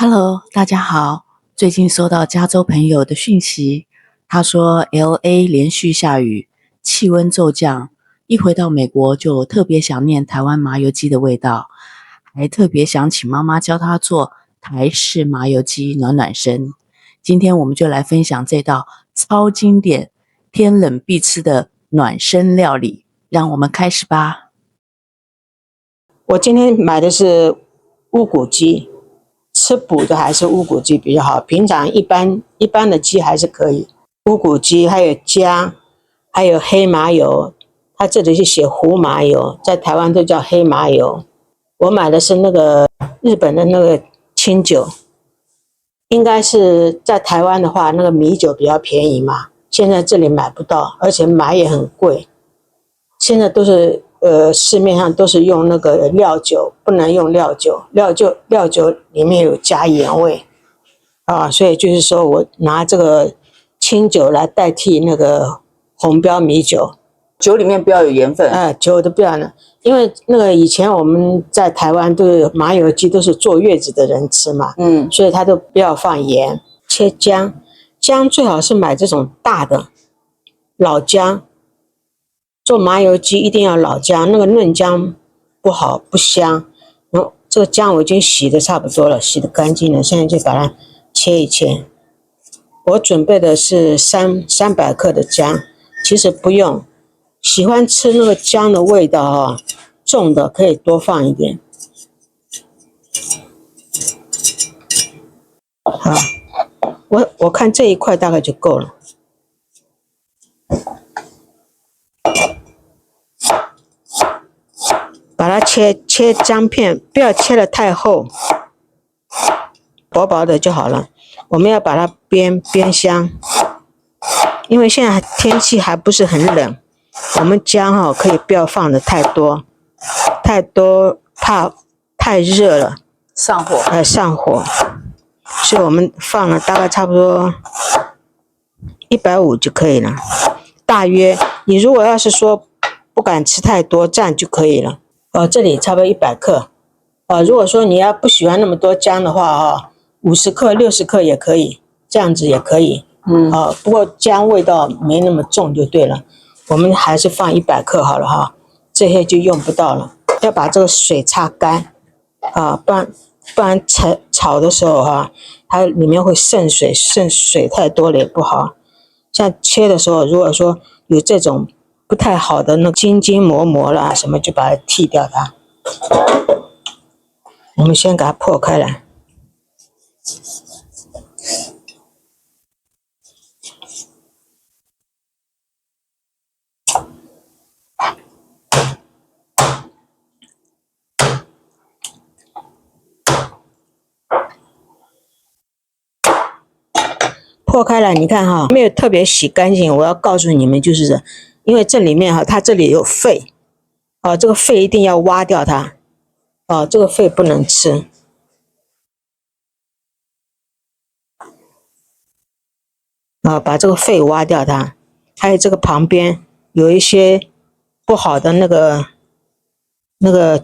Hello，大家好。最近收到加州朋友的讯息，他说 LA 连续下雨，气温骤降，一回到美国就特别想念台湾麻油鸡的味道，还特别想请妈妈教他做台式麻油鸡暖暖身。今天我们就来分享这道超经典、天冷必吃的暖身料理，让我们开始吧。我今天买的是乌骨鸡，吃补的还是乌骨鸡比较好。平常一般的鸡还是可以。乌骨鸡还有姜，还有黑麻油，它这里是写胡麻油，在台湾都叫黑麻油。我买的是那个日本的那个清酒，应该是在台湾的话，那个米酒比较便宜嘛，现在这里买不到，而且买也很贵。现在都是市面上都是用那个料酒，不能用料酒，料酒里面有加盐味啊，所以就是说我拿这个清酒来代替那个红标米酒，酒里面不要有盐分。酒都不要呢，因为那个以前我们在台湾都是麻油鸡都是坐月子的人吃嘛，所以他都不要放盐。切姜，姜最好是买这种大的老姜。做麻油鸡一定要老姜，那个嫩姜不好不香。然后这个姜我已经洗的差不多了，洗的干净了，现在就把它切一切。我准备的是300克的姜，其实不用，喜欢吃那个姜的味道重的可以多放一点。好，我看这一块大概就够了。把它切姜片，不要切得太厚，薄薄的就好了。我们要把它煸香，因为现在天气还不是很冷，我们姜可以不要放的太多，怕太热了上火。上火，所以我们放了大概差不多150就可以了。大约你如果要是说不敢吃太多，这样就可以了。这里差不多100克。如果说你要不喜欢那么多姜的话50克、60克也可以，这样子也可以。不过姜味道没那么重就对了。我们还是放100克好了这些就用不到了。要把这个水擦干不然炒的时候它里面会渗水，渗水太多了也不好。像切的时候，如果说有这种不太好的那筋膜啦什么，就把它剔掉它。我们先给它破开来。破开来，你看没有特别洗干净。我要告诉你们，就是因为这里面它这里有肺这个肺一定要挖掉它这个肺不能吃把这个肺挖掉它。还有这个旁边有一些不好的那个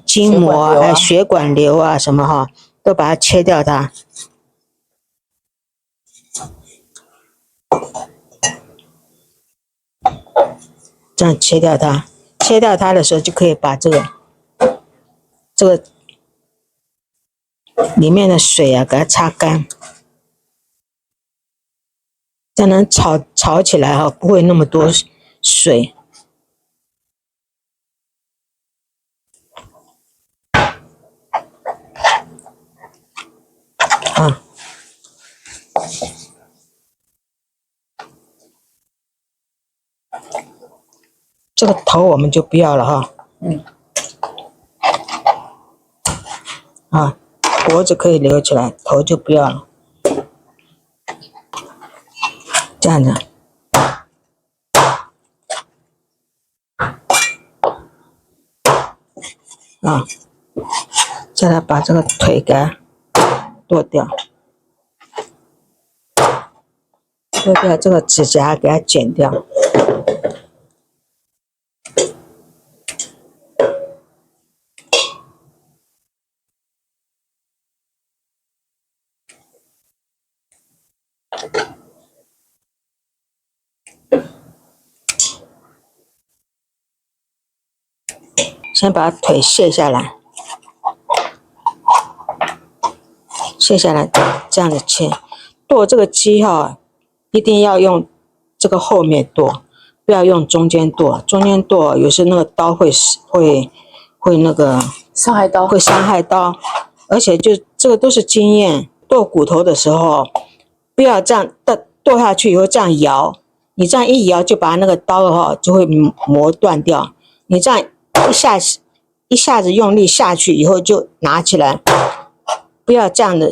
筋膜还有血管瘤什么都把它切掉它。这样切掉它，切掉它的时候就可以把这个里面的水给它擦干，这样能炒起来不会那么多水。这个头我们就不要了脖子可以留起来，头就不要了。这样子再来把这个腿给它剁掉，这个指甲给它剪掉。先把腿卸下来，卸下来，这样子切。剁这个鸡哈，一定要用这个后面剁，不要用中间剁。中间剁有时那个刀会那个伤害刀，会伤害刀，而且就这个都是经验。剁骨头的时候，不要这样剁下去以后这样摇，你这样一摇就把那个刀的话就会磨断掉。你这样一下子用力下去以后就拿起来，不要这样的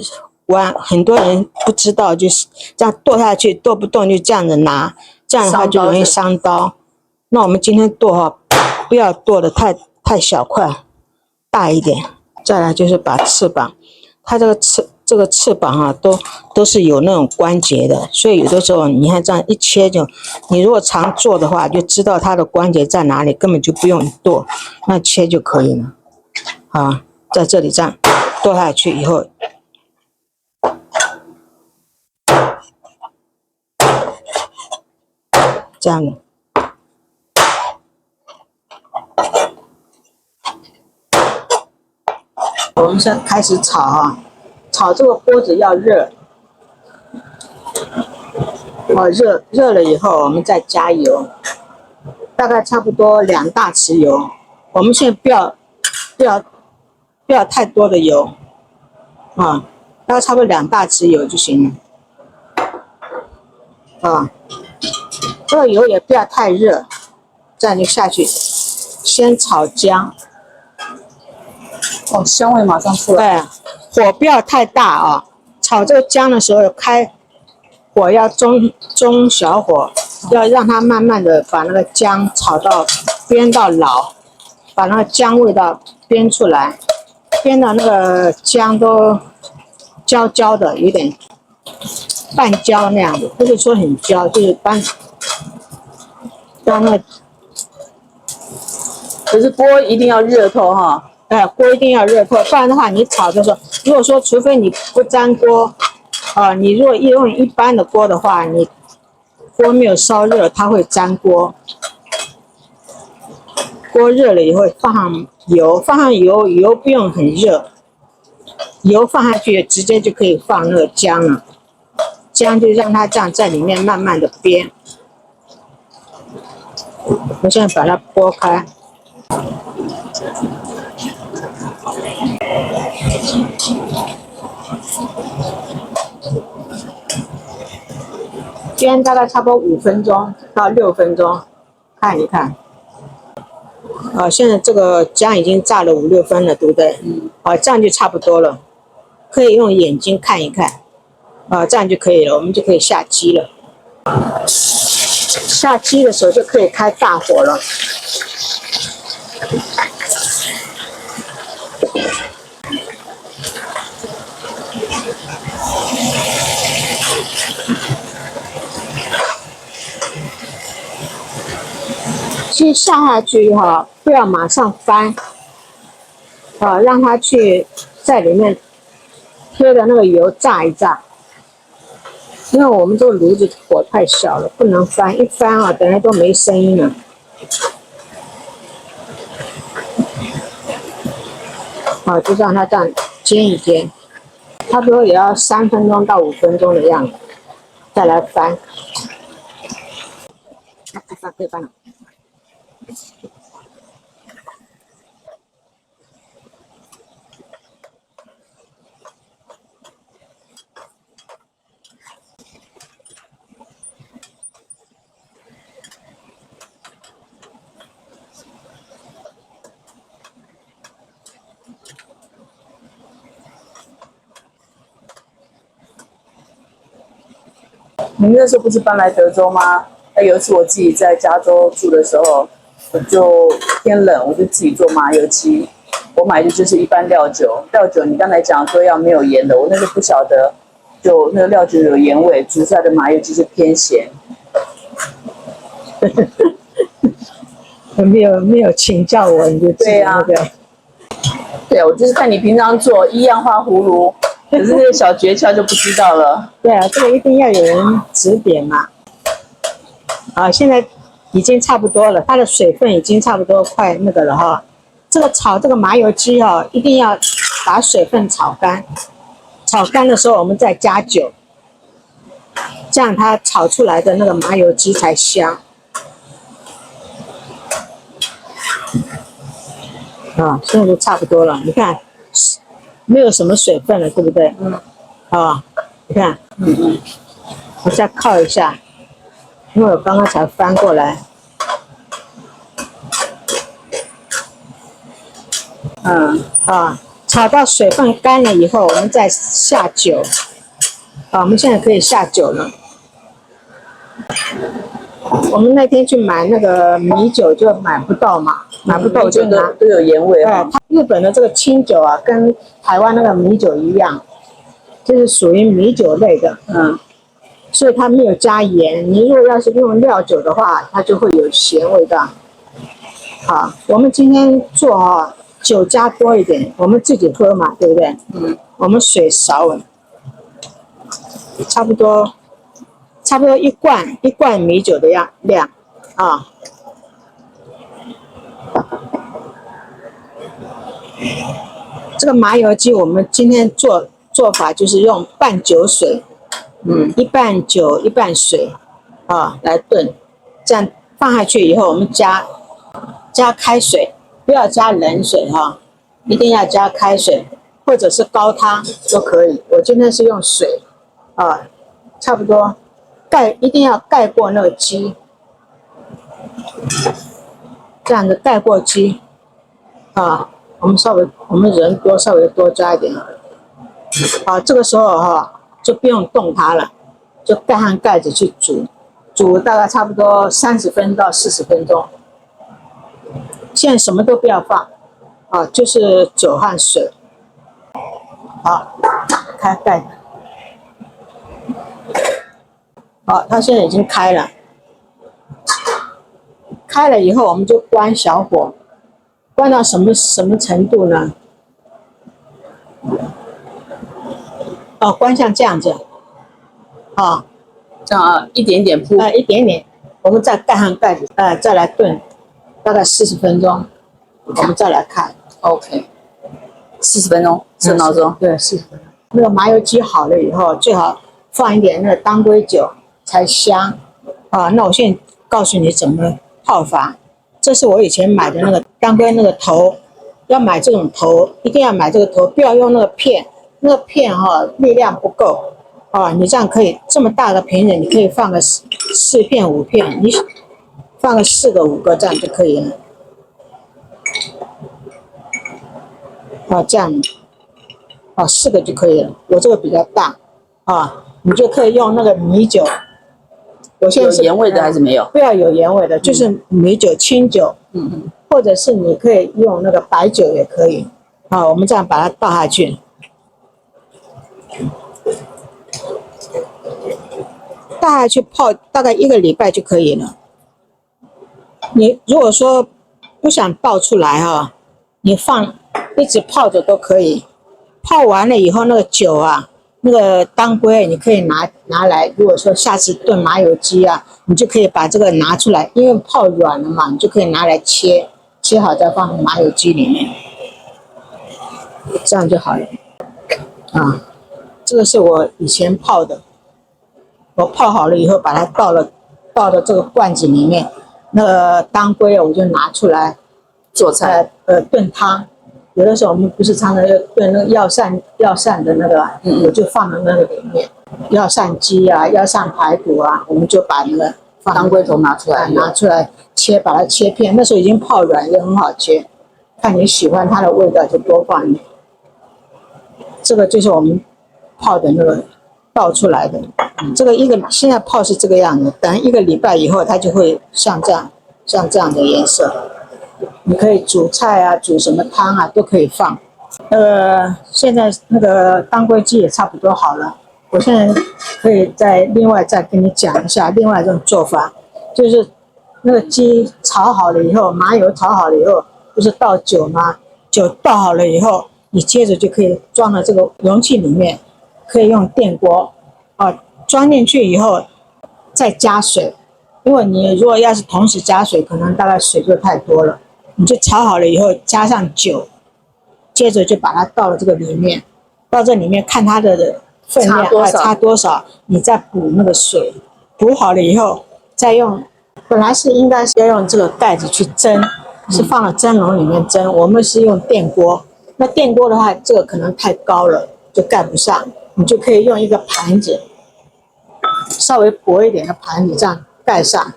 弯。很多人不知道，就是这样剁下去，剁不动就这样子拿，这样的话就容易伤刀。那我们今天剁哈，不要剁的太小块，大一点。再来就是把翅膀，它这个翅膀哈，都是有那种关节的，所以有的时候你看这样一切就，你如果常做的话，就知道它的关节在哪里，根本就不用剁，那切就可以了。啊，在这里这样剁下去以后，这样的。我们现在开始炒啊，炒这个锅子要热，热了以后，我们再加油，大概差不多2大匙油。我们现在不要太多的油啊，大概差不多2大匙油就行了啊。这个油也不要太热，这样就下去，先炒姜。哦，香味马上出来。对，火不要太大啊。炒这个姜的时候，开火要中小火，要让它慢慢的把那个姜炒到煸到老，把那个姜味道煸出来，煸到那个姜都焦焦的，有点半焦那样子，不是说很焦，就是让那个。可是锅一定要热透哈。锅一定要热透，不然的话，你炒的时候，如果说除非你不粘锅，你如果用一般的锅的话，你锅没有烧热，它会粘锅。锅热了以后放上油，油不用很热，油放下去直接就可以放那个姜了，姜就让它这样在里面慢慢的煸。我现在把它拨开。煸大概差不多5分钟到6分钟，看一看。现在这个姜已经炸了5、6分了，对不对？这样就差不多了，可以用眼睛看一看，这样就可以了，我们就可以下鸡了。下鸡的时候就可以开大火了。鸡下去哈，不要马上翻，让它去在里面贴的那个油炸一炸。因为我们这个炉子火太小了，不能翻，一翻啊，等下都没声音了。就让它这样煎一煎，差不多也要3分钟到5分钟的样子，再来翻。可以翻了。你们那时候不是搬来德州吗？那有一次我自己在加州住的时候，我就天冷，我就自己做麻油鸡。我买的就是一般料酒，料酒你刚才讲说要没有盐的，我那时候不晓得，就那个料酒有盐味，煮出来的麻油鸡是偏咸。没有请教我，你就自己那个。对啊，我就是看你平常做一样花葫芦，可是那个小诀窍就不知道了。对啊，这个一定要有人指点嘛。啊，现在已经差不多了，它的水分已经差不多快那个了哈。这个炒这个麻油鸡哦，一定要把水分炒干，炒干的时候我们再加酒，这样它炒出来的那个麻油鸡才香。啊，现在就差不多了，你看，没有什么水分了，对不对？啊，你看，我再靠一下，因为我刚刚才翻过来。炒到水分干了以后，我们再下酒。我们现在可以下酒了。我们那天去买那个米酒就买不到嘛，买不到就拿都有盐味啊。它日本的这个清酒啊，跟台湾那个米酒一样，就是属于米酒类的，所以它没有加盐。你如果要是用料酒的话，它就会有咸味道。好，我们今天做酒加多一点，我们自己喝嘛，对不对？我们水少了，差不多一罐米酒的量啊。这个麻油鸡我们今天做法就是用半酒水，一半酒一半水来炖，这样放下去以后我们加开水，不要加冷水一定要加开水或者是高汤都可以。我今天是用水差不多一定要盖过那个鸡，这样子盖过鸡我们人多稍微多加一点。这个时候就不用动它了，就盖上盖子去煮大概差不多30分到40分钟。现在什么都不要放就是酒和水。好，开盖子。它现在已经开了。开了以后，我们就关小火，关到什么程度呢？关像这样子，这样一点点铺，一点点，我们再盖上盖子，再来炖，大概40分钟，我们再来看。OK， 40分钟设闹钟。对，40分钟。那个麻油鸡好了以后，最好放一点那个当归酒才香。那我现在告诉你怎么泡法。这是我以前买的那个当归那个头，要买这种头，一定要买这个头，不要用那个片。那个片力量不够你这样可以这么大的瓶子，你可以放个4片5片，你放个4个5个这样就可以了。这样4个就可以了。我这个比较大你就可以用那个米酒。我现在是有盐味的还是没有？不要有盐味的，就是米酒、清酒，或者是你可以用那个白酒也可以。我们这样把它倒下去。倒下去泡大概1个礼拜就可以了。你如果说不想倒出来你一直泡着都可以。泡完了以后，那个酒那个当归你可以拿来，如果说下次炖麻油鸡你就可以把这个拿出来，因为泡软了嘛，你就可以拿来切好再放麻油鸡里面，这样就好了。这个是我以前泡的，我泡好了以后把它倒到这个罐子里面，那个当归我就拿出来做菜炖汤。有的时候我们不是常常要炖那个药膳的那个我就放到那个里面，药膳鸡药膳排骨我们就把那个当归头拿出来把它切片，那时候已经泡软也很好切，看你喜欢它的味道就多放一点。这个就是我们泡的那个倒出来的，这个现在泡是这个样子，等1个礼拜以后它就会像这样的颜色。你可以煮菜煮什么汤都可以放。现在那个当归鸡也差不多好了，我现在可以另外再跟你讲一下另外一种做法，就是那个鸡炒好了以后，麻油炒好了以后，不是倒酒吗？酒倒好了以后，你接着就可以装到这个容器里面，可以用电锅装进去以后再加水，因为你如果要是同时加水，可能大概水就太多了，你就炒好了以后加上酒，接着就把它倒了这个里面，到这里面看它的分量差多少，你再补那个水，补好了以后再用，本来是应该是要用这个盖子去蒸，是放到蒸笼里面蒸，我们是用电锅，那电锅的话这个可能太高了就盖不上，你就可以用一个盘子，稍微薄一点的盘子这样盖上，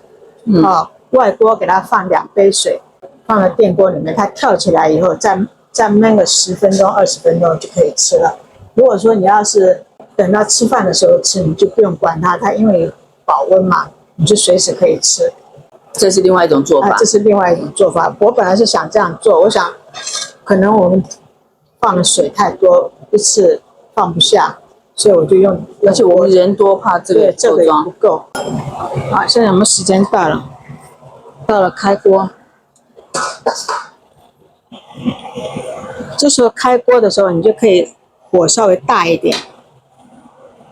外锅给它放2杯水，放到电锅里面，它跳起来以后再焖个10分钟20分钟就可以吃了。如果说你要是等到吃饭的时候吃，你就不用管它，它因为保温嘛，你就随时可以吃。这是另外一种做法。这是另外一种做法。我本来是想这样做，我想可能我们放的水太多，一次放不下，所以我就用。而且我们人多，怕这个这个也不够。好，现在我们时间到了，开锅。这时候开锅的时候，你就可以火稍微大一点，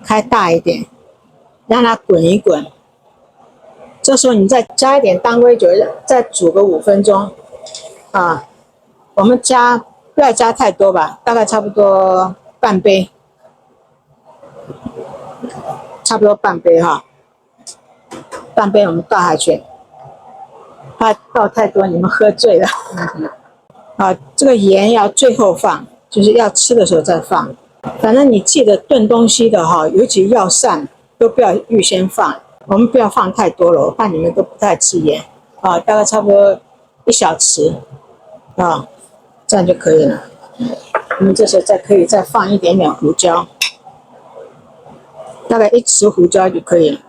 开大一点，让它滚一滚。这时候你再加一点当归酒，再煮个5分钟。我们不要加太多吧，大概差不多半杯，半杯我们倒下去，怕倒太多你们喝醉了。这个盐要最后放，就是要吃的时候再放。反正你记得炖东西的尤其药膳都不要预先放，我们不要放太多了，我怕你们都不太吃盐。大概差不多1小匙，这样就可以了。我们这时候可以再放一点点胡椒，大概1匙胡椒就可以了。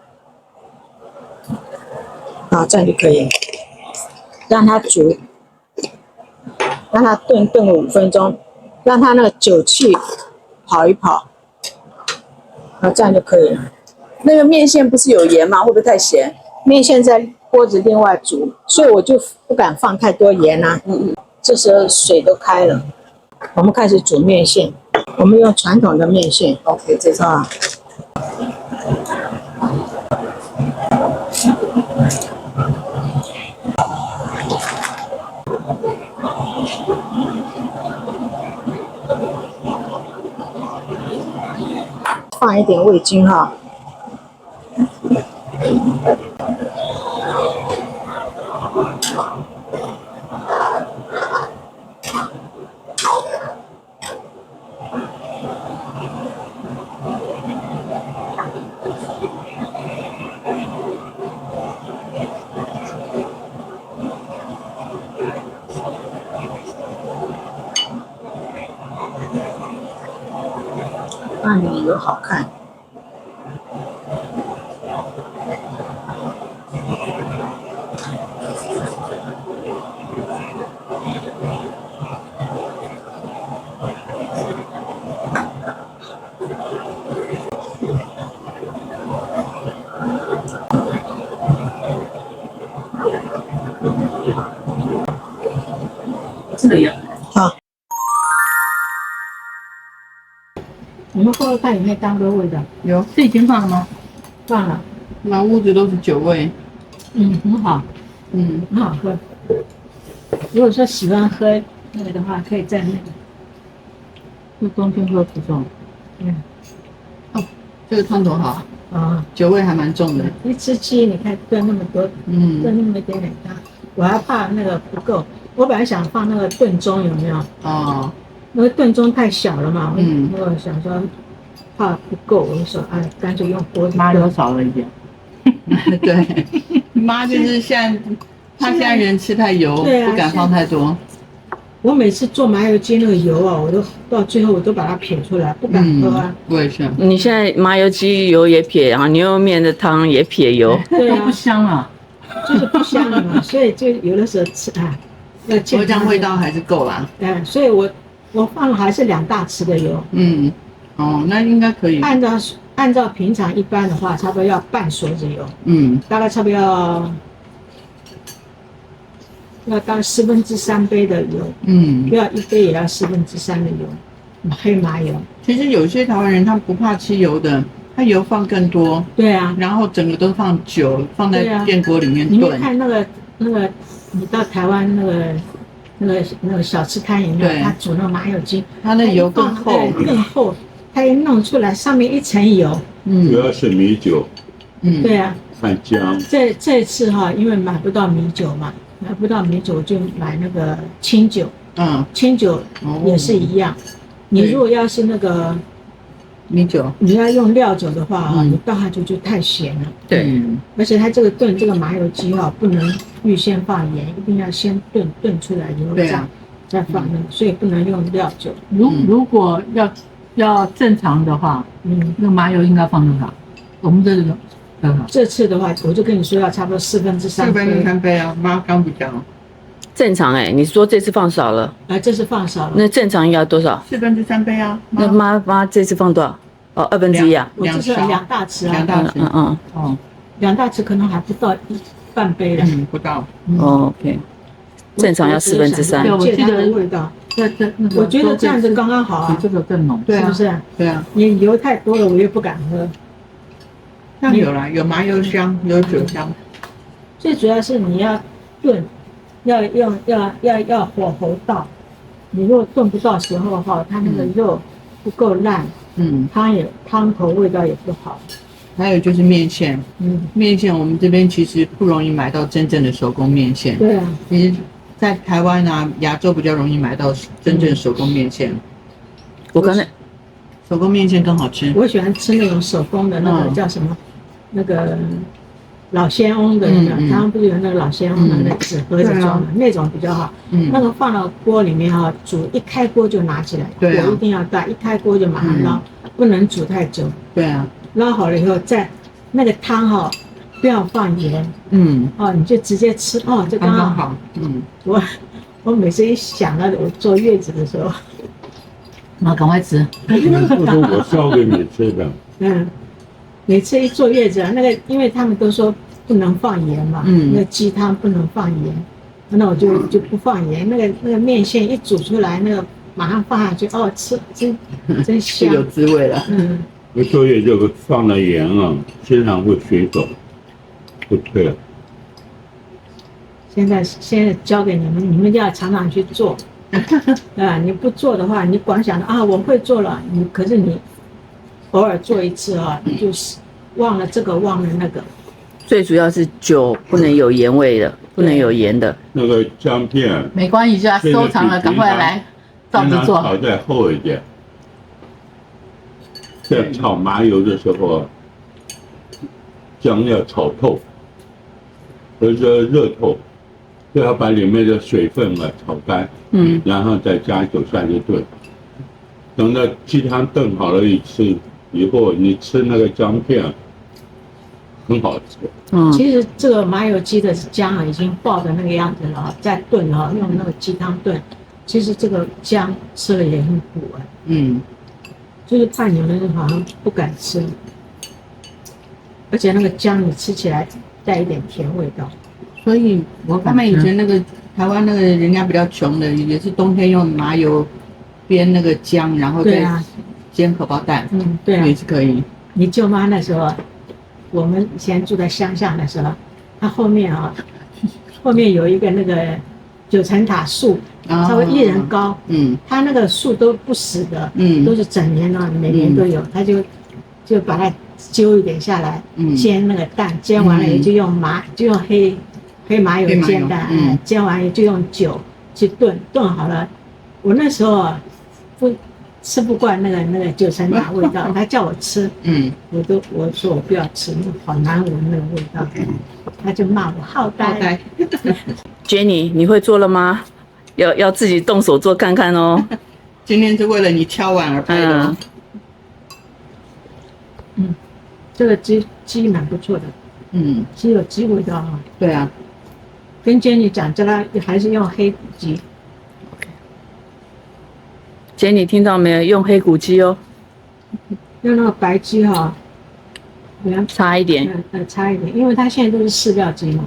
这样就可以了，让它煮。让它炖个5分钟，让它那个酒气跑一跑，这样就可以了。那个面线不是有盐吗？会不会太咸？面线在锅子另外煮，所以我就不敢放太多盐啦。这时候水都开了，我们开始煮面线。我们用传统的面线。OK， 这种。放一点味精放点油好看。这个也好。我们后看有没有当归味的？有，这已经放了吗？放了。满屋子都是酒味。很好。很好喝。如果说喜欢喝那个的话，可以在那个。就冬天喝这种。这个汤头好。酒味还蛮重的。一只鸡，你看炖那么多，炖那么一点点汤，我还怕那个不够。我本来想放那个炖盅，有没有？那个炖盅太小了嘛，我想说怕不够，我就说干脆用锅子。妈油少了一点。对，妈就是怕现在人吃太油，不敢放太多。我每次做麻油鸡那个油我都到最后我都把它撇出来，不敢喝啊。我也是。你现在麻油鸡油也撇，然后牛肉面的汤也撇油，对不香啊，就是不香了嘛，所以就有的时候吃要健康。这样味道还是够啦。所以我放了还是2大匙的油。那应该可以。按照平常一般的话，差不多要半勺子油。大概差不多要到3/4杯的油。不要1杯也要3/4的油。黑麻油。其实有些台湾人他不怕吃油的，他油放更多，对啊，然后整个都放酒，放在对啊电锅里面你炖。看那个，你到台湾那个小吃摊有没有？对他煮那个麻油鸡，它的油更厚，更厚。他一弄出来，上面一层油。主要是米酒，对啊。看姜。这次哈，因为买不到米酒嘛，买不到米酒，我就买那个清酒。清酒也是一样。你如果要是那个米酒，你要用料酒的话哈，你倒下去就太咸了。对，而且它这个炖这个麻油鸡哈，不能预先放盐，一定要先炖出来以后再放那个，所以不能用料酒。如果要正常的话，那麻油应该放多少？我们这次的话，我就跟你说要差不多3/4杯。4/3杯啊，妈刚比较正常你说这次放少了，这次放少了。那正常应该多少？3/4杯啊。那妈这次放多少？哦，1/2啊。我这是2大匙啊。2大匙。2大匙可能还不到半杯了。不到。OK， 正常要3/4。对，我记得味道。我觉得这样子刚刚好啊。这个更浓，是不是？对啊。你油太多了，我又不敢喝。那有啦，有麻油香，有酒香。最主要是你要炖，要火候到。你如果炖不到时候哈，它那个肉不够烂，汤头味道也不好。还有就是面线，面线我们这边其实不容易买到真正的手工面线。对啊，其实，在台湾啊、亚洲比较容易买到真正手工面线。我刚才手工面线更好吃。我喜欢吃那种手工的那个叫什么，那个老鲜翁的那个，台湾不是有那个老鲜翁的那个纸盒子装的那种比较好。那个放到锅里面哈，煮一开锅就拿起来，火一定要大，一开锅就马上捞，不能煮太久。对啊。捞好了以后，再那个汤哈，不要放盐。你就直接吃这刚好。我每次一想到我坐月子的时候，赶快吃。不是我烧给你吃的。每次一坐月子那个，因为他们都说不能放盐嘛，那个鸡汤不能放盐，那我就不放盐。那个面线一煮出来，那个马上放下去，吃真香，有滋味了。我坐月这个放了盐啊，身上会水肿，不退了。现在教给你们，你们一定要常常去做。你不做的话，你光想着我会做了，可是你偶尔做一次你就是忘了这个忘了那个。最主要是酒不能有盐味的，不能有盐的。那个姜片没关系，就要收藏了，赶快来照着做。炒再厚一点。在炒麻油的时候，姜要炒透，或者说热透，就要把里面的水分炒干，然后再加酒下去炖。等到鸡汤炖好了以后，你吃那个姜片，很好吃。其实这个麻油鸡的姜已经爆的那个样子了，再炖用那个鸡汤炖，其实这个姜吃了也很苦就是怕你们好像不敢吃，而且那个姜你吃起来带一点甜味道。所以他们以前那个台湾那个人家比较穷的，也是冬天用麻油煸那个姜，然后再煎荷包蛋，对啊，也是可以。你舅妈那时候，我们以前住在乡下的时候，她后面有一个那个9层塔树。差不多1人高，它那个树都不死的，都是整年的，每年都有，他就把它揪一点下来，煎那个蛋，煎完了也就用黑麻油煎蛋，煎完也就用酒去炖，炖好了，我那时候吃不惯那个9层塔味道，他叫我吃，我说我不要吃，好难闻那个味道，他就骂我好呆。Jenny， 你会做了吗？要自己动手做看看哦。今天是为了你敲碗而拍的。这个鸡蛮不错的。鸡有鸡味道对啊。跟 Jenny 讲，叫他还是用黑骨鸡。Jenny 听到没有？用黑骨鸡哦。用那个白鸡差一点。差一点，因为它现在都是饲料鸡嘛。